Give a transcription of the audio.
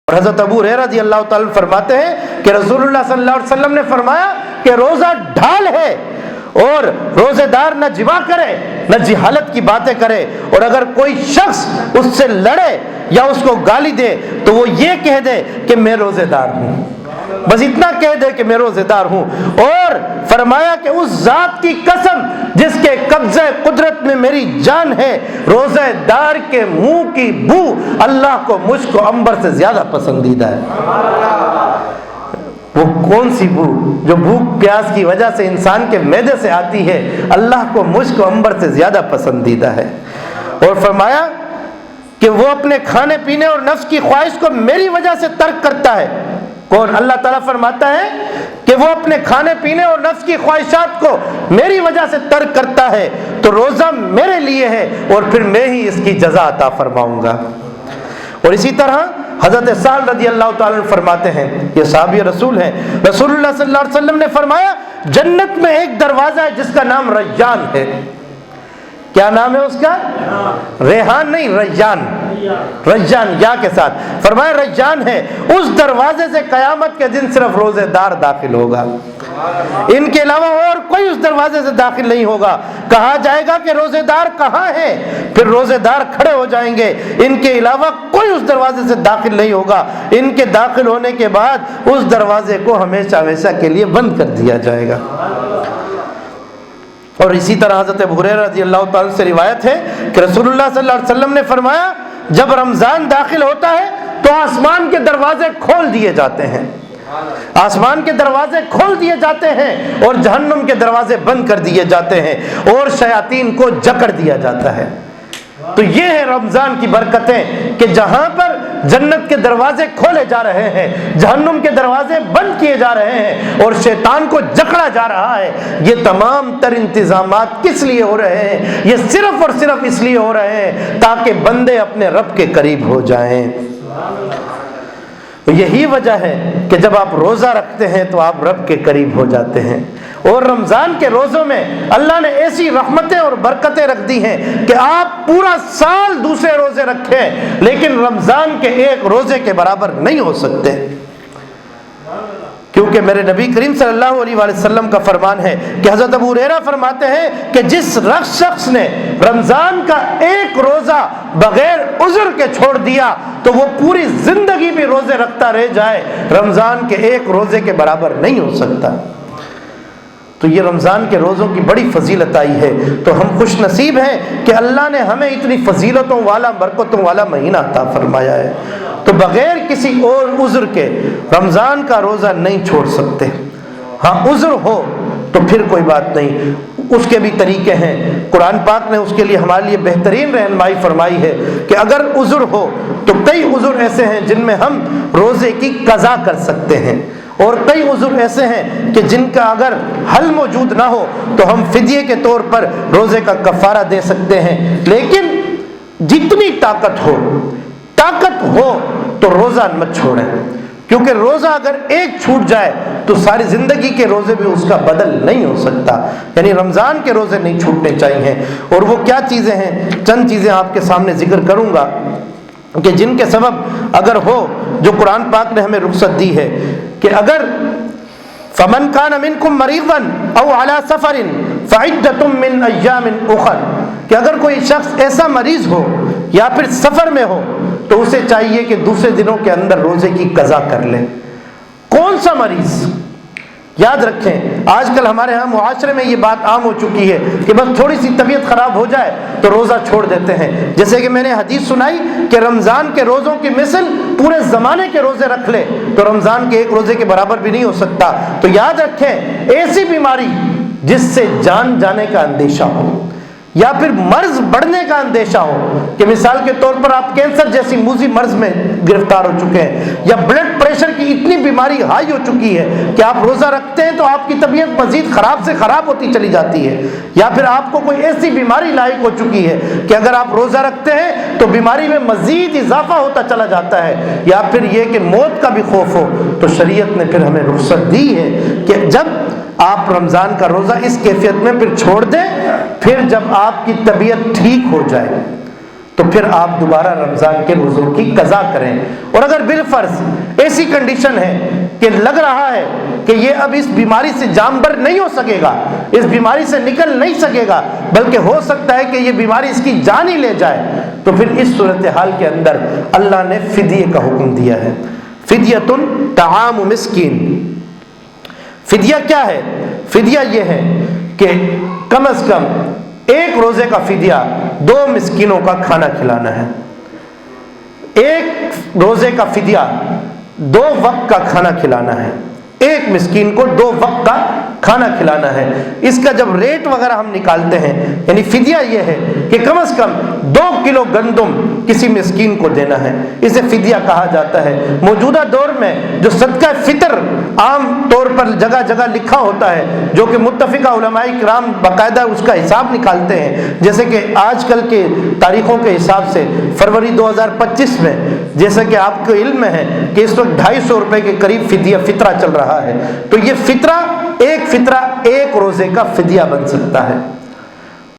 اور حضرت ابو ہریرہ رضی اللہ تعالیٰ عنہ فرماتے ہیں کہ رسول اللہ صلی اللہ علیہ وسلم نے فرمایا کہ روزہ ڈھال ہے، اور روزے دار نہ جوا کرے نہ جہالت کی باتیں کرے، اور اگر کوئی شخص اس سے لڑے یا اس کو گالی دے تو وہ یہ کہہ دے کہ میں روزے دار ہوں، بس اتنا کہہ دے کہ میں روزے دار ہوں۔ اور فرمایا کہ اس ذات کی قسم جس کے قبضہ قدرت میں میری جان ہے، روزے دار کے منہ کی بو اللہ کو مجھ کو عنبر سے زیادہ پسندیدہ ہے۔ وہ کون سی بو جو بھوک پیاس کی وجہ سے انسان کے معدے سے آتی ہے، اللہ کو مجھ کو عنبر سے زیادہ پسندیدہ ہے۔ اور فرمایا کہ وہ اپنے کھانے پینے اور نفس کی خواہش کو میری وجہ سے ترک کرتا ہے۔ کون؟ اللہ تعالیٰ فرماتا ہے کہ وہ اپنے کھانے پینے اور نفس کی خواہشات کو میری وجہ سے ترک کرتا ہے تو روزہ میرے لیے ہے اور پھر میں ہی اس کی جزا عطا فرماؤں گا۔ اور اسی طرح حضرت سعد رضی اللہ تعالیٰ عنہ فرماتے ہیں، یہ صحابی رسول ہیں، رسول اللہ صلی اللہ علیہ وسلم نے فرمایا جنت میں ایک دروازہ ہے جس کا نام ریان ہے۔ کیا نام ہے اس کا؟ ریحان نہیں، ریان، ریان یا کے ساتھ۔ فرمایا ریان ہے، اس دروازے سے قیامت کے دن صرف روزے دار داخل ہوگا، ان کے علاوہ اور کوئی اس دروازے سے داخل نہیں ہوگا۔ کہا جائے گا کہ روزے دار کہاں ہیں؟ پھر روزے دار کھڑے ہو جائیں گے، ان کے علاوہ کوئی اس دروازے سے داخل نہیں ہوگا۔ ان کے داخل ہونے کے بعد اس دروازے کو ہمیشہ ہمیشہ کے لیے بند کر دیا جائے گا۔ اور اسی طرح حضرت ابو ہریرہ رضی اللہ تعالیٰ سے روایت ہے کہ رسول اللہ صلی اللہ علیہ وسلم نے فرمایا جب رمضان داخل ہوتا ہے تو آسمان کے دروازے کھول دیے جاتے ہیں، آسمان کے دروازے کھول دیے جاتے ہیں اور جہنم کے دروازے بند کر دیے جاتے ہیں اور شیاطین کو جکڑ دیا جاتا ہے۔ تو یہ ہے رمضان کی برکتیں کہ جہاں پر جنت کے دروازے کھولے جا رہے ہیں، جہنم کے دروازے بند کیے جا رہے ہیں اور شیطان کو جکڑا جا رہا ہے۔ یہ تمام تر انتظامات کس لیے ہو رہے ہیں؟ یہ صرف اور صرف اس لیے ہو رہے ہیں تاکہ بندے اپنے رب کے قریب ہو جائیں۔ یہی وجہ ہے کہ جب آپ روزہ رکھتے ہیں تو آپ رب کے قریب ہو جاتے ہیں۔ اور رمضان کے روزوں میں اللہ نے ایسی رحمتیں اور برکتیں رکھ دی ہیں کہ آپ پورا سال دوسرے روزے رکھیں لیکن رمضان کے ایک روزے کے برابر نہیں ہو سکتے، کیونکہ میرے نبی کریم صلی اللہ علیہ وآلہ وسلم کا فرمان ہے کہ حضرت ابو ہریرہ فرماتے ہیں کہ جس شخص نے رمضان کا ایک روزہ بغیر عذر کے چھوڑ دیا تو وہ پوری زندگی بھی روزے رکھتا رہ جائے، رمضان کے ایک روزے کے برابر نہیں ہو سکتا۔ تو یہ رمضان کے روزوں کی بڑی فضیلت آئی ہے، تو ہم خوش نصیب ہیں کہ اللہ نے ہمیں اتنی فضیلتوں والا برکتوں والا مہینہ عطا فرمایا ہے۔ تو بغیر کسی اور عذر کے رمضان کا روزہ نہیں چھوڑ سکتے۔ ہاں عذر ہو تو پھر کوئی بات نہیں، اس کے بھی طریقے ہیں۔ قرآن پاک نے اس کے لیے ہمارے لیے بہترین رہنمائی فرمائی ہے کہ اگر عذر ہو تو کئی عذر ایسے ہیں جن میں ہم روزے کی قضا کر سکتے ہیں، اور کئی عذر ایسے ہیں کہ جن کا اگر حل موجود نہ ہو تو ہم فدیے کے طور پر روزے کا کفارہ دے سکتے ہیں۔ لیکن جتنی طاقت ہو تو روزہ مت چھوڑیں، کیونکہ روزہ اگر ایک چھوٹ جائے تو ساری زندگی کے روزے بھی اس کا بدل نہیں ہو سکتا۔ یعنی رمضان کے روزے نہیں چھوٹنے چاہیے۔ اور وہ کیا چیزیں ہیں؟ چند چیزیں آپ کے سامنے ذکر کروں گا کہ جن کے سبب اگر ہو جو قرآن پاک نے ہمیں رخصت دی ہے کہ اگر فمن کان منکم مریضا او علی سفر فعدۃ من ایام اخر، کہ اگر کوئی شخص ایسا مریض ہو یا پھر سفر میں ہو تو اسے چاہیے کہ دوسرے دنوں کے اندر روزے کی قضا کر لے۔ کون سا مریض؟ یاد رکھیں آج کل ہمارے ہاں معاشرے میں یہ بات عام ہو چکی ہے کہ بس تھوڑی سی طبیعت خراب ہو جائے تو روزہ چھوڑ دیتے ہیں۔ جیسے کہ میں نے حدیث سنائی کہ رمضان کے روزوں کی مثل پورے زمانے کے روزے رکھ لے تو رمضان کے ایک روزے کے برابر بھی نہیں ہو سکتا۔ تو یاد رکھیں ایسی بیماری جس سے جان جانے کا اندیشہ ہو یا پھر مرض بڑھنے کا اندیشہ ہو، کہ مثال کے طور پر آپ کینسر جیسی موذی مرض میں گرفتار ہو چکے ہیں یا بلڈ پریشر کی اتنی بیماری ہائی ہو چکی ہے کہ آپ روزہ رکھتے ہیں تو آپ کی طبیعت مزید خراب سے خراب ہوتی چلی جاتی ہے، یا پھر آپ کو کوئی ایسی بیماری لاحق ہو چکی ہے کہ اگر آپ روزہ رکھتے ہیں تو بیماری میں مزید اضافہ ہوتا چلا جاتا ہے، یا پھر یہ کہ موت کا بھی خوف ہو، تو شریعت نے پھر ہمیں رخصت دی ہے کہ جب آپ رمضان کا روزہ اس کیفیت میں پھر چھوڑ دیں، پھر جب آپ کی طبیعت ٹھیک ہو جائے تو پھر آپ دوبارہ رمضان کے روزوں کی قضا کریں۔ اور اگر بالفرض ایسی کنڈیشن ہے کہ لگ رہا ہے کہ یہ اب اس بیماری سے جام بر نہیں ہو سکے گا، اس بیماری سے نکل نہیں سکے گا، بلکہ ہو سکتا ہے کہ یہ بیماری اس کی جان ہی لے جائے، تو پھر اس صورتحال کے اندر اللہ نے فدیے کا حکم دیا ہے۔ فدیۃ طعام مسکین۔ فدیہ کیا ہے؟ فدیہ یہ ہے کہ کم از کم ایک روزے کا فدیہ 2 مسکینوں کا کھانا کھلانا ہے۔ ایک روزے کا فدیہ 2 وقت کا کھانا کھلانا ہے، ایک مسکین کو 2 وقت کا کھانا کھلانا ہے۔ اس کا جب ریٹ وغیرہ ہم نکالتے ہیں، یعنی فدیہ یہ ہے کہ کم از کم 2 کلو گندم کسی مسکین کو دینا ہے، اسے فدیہ کہا جاتا ہے۔ موجودہ دور میں جو صدقہ فطر عام طور پر جگہ جگہ لکھا ہوتا ہے، جو کہ متفقہ علماء کرام باقاعدہ اس کا حساب نکالتے ہیں، جیسے کہ آج کل کے تاریخوں کے حساب سے فروری 2025 میں، جیسا کہ آپ کو علم ہے کہ اس وقت 250 روپے کے قریب فدیہ فطرہ چل رہا ہے، تو یہ فطرہ ایک روزے کا فدیہ بن سکتا ہے۔